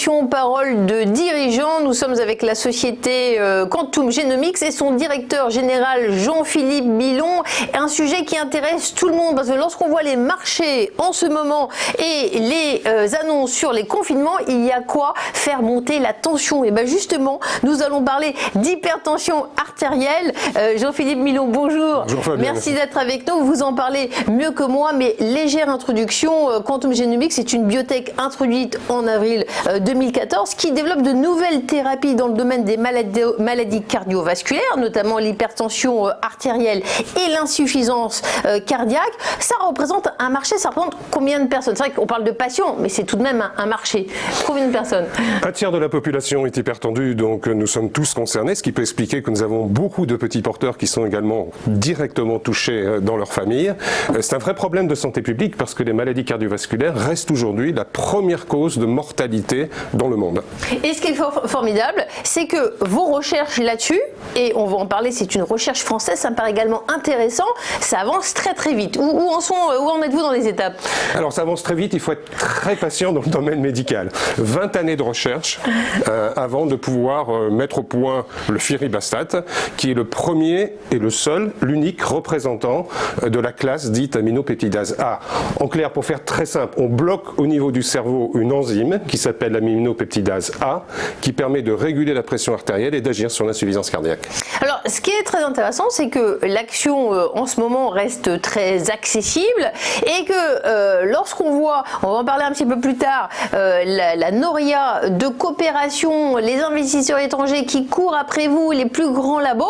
émission Parole de dirigeants. Nous sommes avec la société Quantum Genomics et son directeur général Jean-Philippe Milon. Un sujet qui intéresse tout le monde parce que lorsqu'on voit les marchés en ce moment et les annonces sur les confinements, il y a quoi faire monter la tension. Et bien justement, nous allons parler d'hypertension artérielle. Jean-Philippe Milon, bonjour. Bonjour Fabien. Merci d'être avec nous. Vous en parlez mieux que moi, mais légère introduction. Quantum Genomics est une biotech introduite en avril 2014 qui développe de nouvelles thérapies dans le domaine des maladies cardiovasculaires, notamment l'hypertension artérielle et l'insuffisance cardiaque. Ça représente un marché, ça représente combien de personnes? C'est vrai qu'on parle de patients, mais c'est tout de même un marché. Combien de personnes? Un tiers de la population est hypertendue, donc nous sommes tous concernés, ce qui peut expliquer que nous avons beaucoup de petits porteurs qui sont également directement touchés dans leur famille. C'est un vrai problème de santé publique parce que les maladies cardiovasculaires restent aujourd'hui la première cause de mortalité dans le monde. Et ce qui est formidable, c'est que vos recherches là-dessus, et on va en parler, c'est une recherche française, ça me paraît également intéressant, ça avance très très vite. Où en êtes-vous dans les étapes? Alors ça avance très vite, il faut être très patient dans le domaine médical. 20 années de recherche avant de pouvoir mettre au point le firibastat, qui est le premier et le seul, l'unique représentant de la classe dite aminopeptidase A. En clair, pour faire très simple, on bloque au niveau du cerveau une enzyme qui s'appelle l'aminopeptidase A, qui permet de réguler la pression artérielle et d'agir sur l'insuffisance cardiaque. Alors, ce qui est très intéressant, c'est que l'action en ce moment reste très accessible et que lorsqu'on voit, on va en parler un petit peu plus tard, la noria de coopération, les investisseurs étrangers qui courent après vous, les plus grands labos,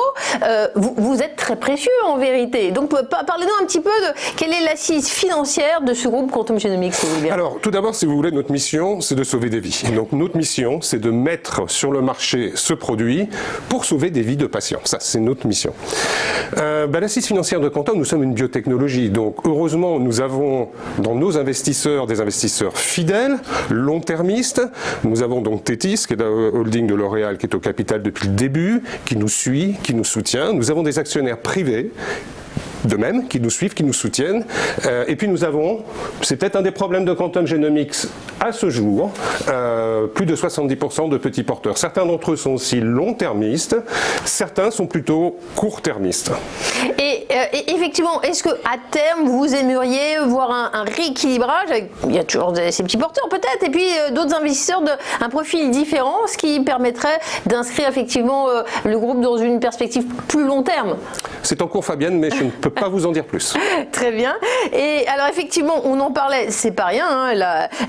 vous êtes très précieux en vérité. Donc, parlez-nous un petit peu de quelle est l'assise financière de ce groupe Quantum Genomics, si vous voulez bien. Alors, tout d'abord, si vous voulez, notre mission, c'est de sauver des vies. Donc, notre mission, c'est de mettre sur le marché ce produit pour sauver des vies de patients. Ça, c'est notre mission. L'assise financière de Quantum, nous sommes une biotechnologie. Donc, heureusement, nous avons dans nos investisseurs des investisseurs fidèles, long-termistes. Nous avons donc Tethys, qui est la holding de L'Oréal, qui est au capital depuis le début, qui nous suit, qui nous soutient. Nous avons des actionnaires privés, de même, qui nous suivent, qui nous soutiennent. Et puis nous avons, c'est peut-être un des problèmes de Quantum Genomics à ce jour, plus de 70% de petits porteurs. Certains d'entre eux sont aussi long-termistes, certains sont plutôt court-termistes. Et effectivement, est-ce qu'à terme, vous aimeriez voir un rééquilibrage avec, il y a toujours ces petits porteurs peut-être, et puis d'autres investisseurs d'un profil différent, ce qui permettrait d'inscrire effectivement le groupe dans une perspective plus long terme? C'est en cours, Fabienne, mais je ne peux pas vous en dire plus. Très bien. Et alors effectivement, on en parlait, c'est pas rien, hein,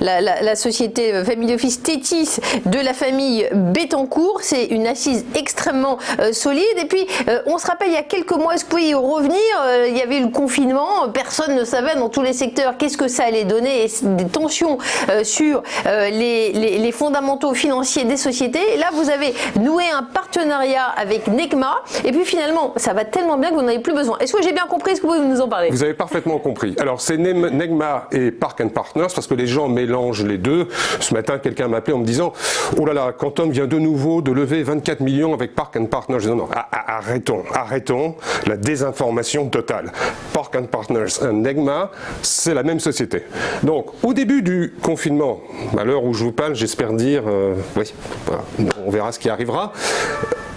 la société Family Office Tethys de la famille Bettencourt, c'est une assise extrêmement solide. Et puis, on se rappelle, il y a quelques mois, est-ce que vous pouvez y revenir, il y avait eu le confinement, personne ne savait dans tous les secteurs qu'est-ce que ça allait donner, et des tensions sur les fondamentaux financiers des sociétés. Et là, vous avez noué un partenariat avec Negma, et puis finalement, ça va tellement bien que vous n'en avez plus besoin. Est-ce que j'ai bien compris? Est-ce que vous pouvez nous en parler? Vous avez parfaitement compris. Alors, c'est Negma et Park Partners, parce que les gens mélangent les deux. Ce matin, quelqu'un m'a appelé en me disant « Oh là là, Quantum vient de nouveau de lever 24 millions avec Park Partners. » Je dis « Non, arrêtons la désinformation totale. Park Partners et Negma, c'est la même société. » Donc, au début du confinement, à l'heure où je vous parle, j'espère dire, oui, voilà, on verra ce qui arrivera.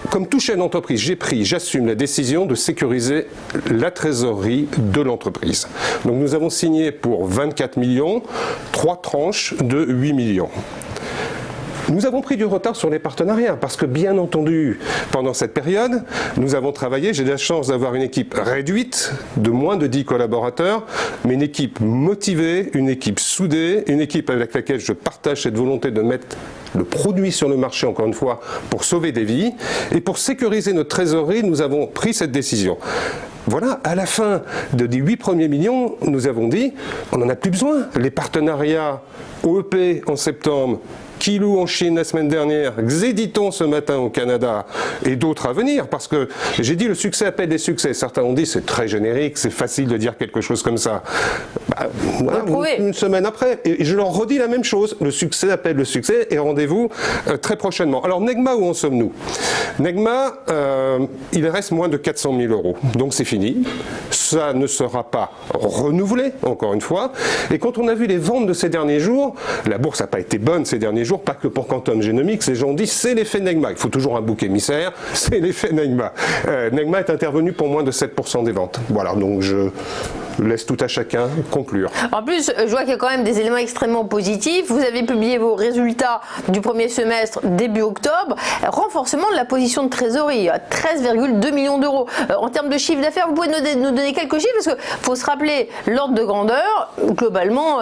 Comme tout chef d'entreprise, j'assume la décision de sécuriser la trésorerie de l'entreprise. Donc nous avons signé pour 24 millions, 3 tranches de 8 millions. Nous avons pris du retard sur les partenariats parce que, bien entendu, pendant cette période, nous avons travaillé. J'ai la chance d'avoir une équipe réduite de moins de 10 collaborateurs, mais une équipe motivée, une équipe soudée, une équipe avec laquelle je partage cette volonté de mettre le produit sur le marché, encore une fois, pour sauver des vies. Et pour sécuriser notre trésorerie, nous avons pris cette décision. Voilà, à la fin des 8 premiers millions, nous avons dit, on n'en a plus besoin. Les partenariats OEP en septembre, Kilou en Chine la semaine dernière, Xediton ce matin au Canada et d'autres à venir, parce que j'ai dit le succès appelle des succès. Certains ont dit c'est très générique, c'est facile de dire quelque chose comme ça. Voilà, une semaine après, et je leur redis la même chose, le succès appelle le succès et rendez-vous très prochainement. Alors Negma, où en sommes-nous? Negma, il reste moins de 400 000 €, donc c'est fini. Ça ne sera pas renouvelé, encore une fois. Et quand on a vu les ventes de ces derniers jours, la bourse n'a pas été bonne ces derniers jours, jours, pas que pour Quantum Genomics. Les gens disent c'est l'effet Negma. Il faut toujours un bouc émissaire, c'est l'effet Negma. Negma est intervenu pour moins de 7% des ventes. Voilà, donc je laisse tout à chacun conclure. En plus, je vois qu'il y a quand même des éléments extrêmement positifs. Vous avez publié vos résultats du premier semestre début octobre. Renforcement de la position de trésorerie, 13,2 millions d'euros. En termes de chiffre d'affaires, vous pouvez nous donner quelques chiffres parce qu'il faut se rappeler l'ordre de grandeur. Globalement,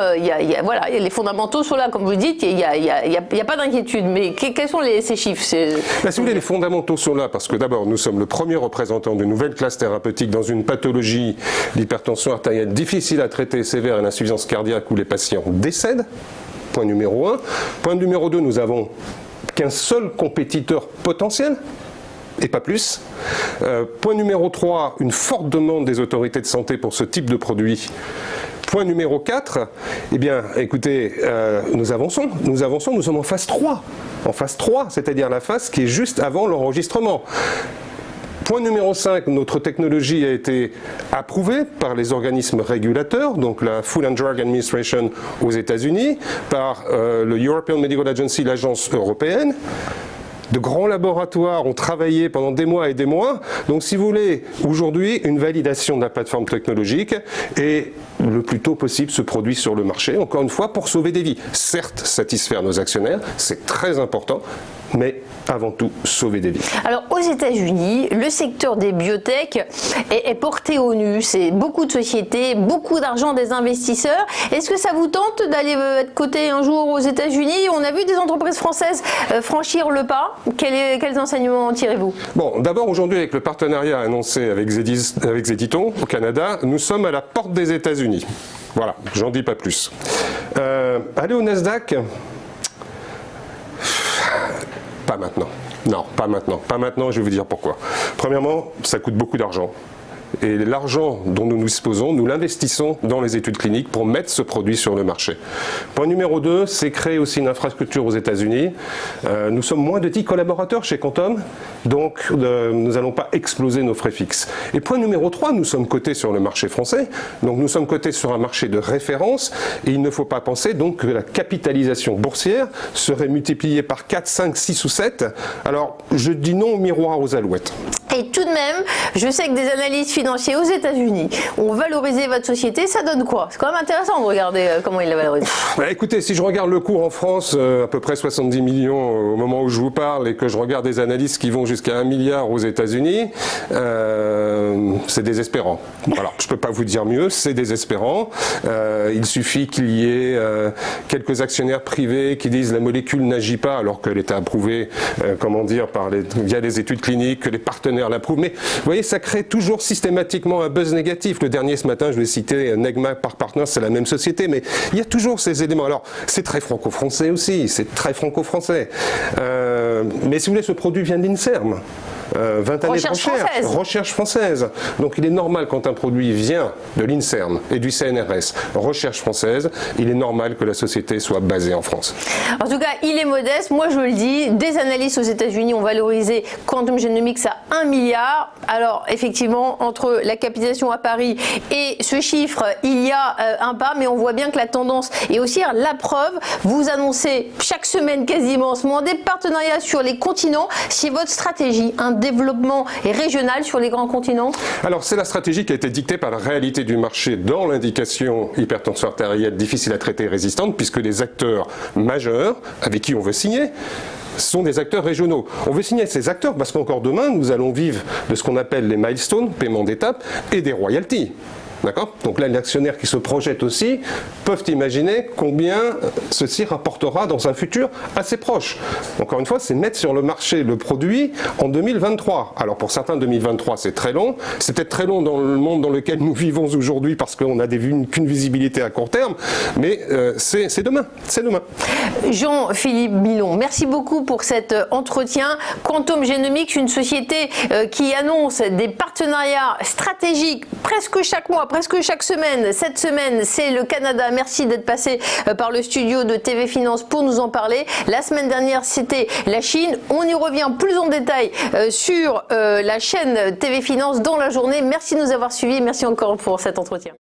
voilà, les fondamentaux sont là, comme vous dites, il n'y a pas d'inquiétude. Mais quels sont ces chiffres? Si vous voulez, les fondamentaux sont là parce que d'abord, nous sommes le premier représentant d'une nouvelle classe thérapeutique dans une pathologie, l'hypertension artérielle difficile à traiter, sévère et l'insuffisance cardiaque où les patients décèdent. Point numéro 1. Point numéro 2, nous avons qu'un seul compétiteur potentiel et pas plus. Point numéro 3, une forte demande des autorités de santé pour ce type de produit. Point numéro 4, eh bien, écoutez, nous avançons, nous sommes en phase 3. En phase 3, c'est-à-dire la phase qui est juste avant l'enregistrement. Point numéro 5, notre technologie a été approuvée par les organismes régulateurs, donc la Food and Drug Administration aux États-Unis, par le European Medical Agency, l'agence européenne. De grands laboratoires ont travaillé pendant des mois et des mois. Donc, si vous voulez, aujourd'hui, une validation de la plateforme technologique et le plus tôt possible ce produit sur le marché, encore une fois, pour sauver des vies. Certes, satisfaire nos actionnaires, c'est très important, mais avant tout, sauver des vies. Alors, aux États-Unis, le secteur des biotech est porté au nu. C'est beaucoup de sociétés, beaucoup d'argent des investisseurs. Est-ce que ça vous tente d'aller être coté un jour aux États-Unis? On a vu des entreprises françaises franchir le pas. Quels enseignements en tirez-vous? Bon, d'abord, aujourd'hui, avec le partenariat annoncé avec Zediton au Canada, nous sommes à la porte des États-Unis. Voilà, j'en dis pas plus. Aller au Nasdaq? Pas maintenant. Non, pas maintenant. Pas maintenant, je vais vous dire pourquoi. Premièrement, ça coûte beaucoup d'argent. Et l'argent dont nous disposons, nous l'investissons dans les études cliniques pour mettre ce produit sur le marché. Point numéro 2, c'est créer aussi une infrastructure aux États-Unis. Nous sommes moins de 10 collaborateurs chez Quantum, donc nous n'allons pas exploser nos frais fixes. Et point numéro 3, nous sommes cotés sur le marché français, donc nous sommes cotés sur un marché de référence, et il ne faut pas penser donc que la capitalisation boursière serait multipliée par 4, 5, 6 ou 7. Alors, je dis non au miroir aux alouettes. Et tout de même, je sais que des analystes financiers aux États-Unis ont valorisé votre société. Ça donne quoi? C'est quand même intéressant de regarder comment ils la valorisent. Écoutez, si je regarde le cours en France, à peu près 70 millions au moment où je vous parle, et que je regarde des analystes qui vont jusqu'à 1 milliard aux États-Unis, c'est désespérant. Alors, je ne peux pas vous dire mieux, c'est désespérant. Il suffit qu'il y ait quelques actionnaires privés qui disent la molécule n'agit pas alors qu'elle était approuvée, comment dire, via les études cliniques, que les partenaires l'approuvent. Mais vous voyez, ça crée toujours systématiquement un buzz négatif. Le dernier ce matin, je vais citer Negma Park Partners, c'est la même société, mais il y a toujours ces éléments. Alors, c'est très franco-français aussi, c'est très franco-français. Mais si vous voulez, ce produit vient d'INSERM. 20 années de recherche française. Donc il est normal quand un produit vient de l'INSERM et du CNRS, recherche française, il est normal que la société soit basée en France. En tout cas, il est modeste, moi je le dis, des analystes aux États-Unis ont valorisé Quantum Genomics à 1 milliard. Alors effectivement, entre la capitalisation à Paris et ce chiffre, il y a un pas, mais on voit bien que la tendance est haussière. La preuve, vous annoncez chaque semaine quasiment en ce moment des partenariats sur les continents. C'est votre stratégie, un développement régional sur les grands continents? Alors c'est la stratégie qui a été dictée par la réalité du marché dans l'indication hypertension artérielle difficile à traiter et résistante, puisque les acteurs majeurs avec qui on veut signer sont des acteurs régionaux. On veut signer ces acteurs parce qu'encore demain, nous allons vivre de ce qu'on appelle les milestones, paiement d'étape, et des royalties. D'accord? Donc là, les actionnaires qui se projettent aussi peuvent imaginer combien ceci rapportera dans un futur assez proche. Encore une fois, c'est mettre sur le marché le produit en 2023. Alors pour certains, 2023, c'est très long. C'est peut-être très long dans le monde dans lequel nous vivons aujourd'hui parce qu'on n'a qu'une visibilité à court terme, mais c'est demain. C'est demain. Jean-Philippe Milon, merci beaucoup pour cet entretien. Quantum Genomics, une société qui annonce des partenariats stratégiques presque chaque mois, presque chaque semaine. Cette semaine, c'est le Canada. Merci d'être passé par le studio de TV Finance pour nous en parler. La semaine dernière, c'était la Chine. On y revient plus en détail sur la chaîne TV Finance dans la journée. Merci de nous avoir suivis. Merci encore pour cet entretien.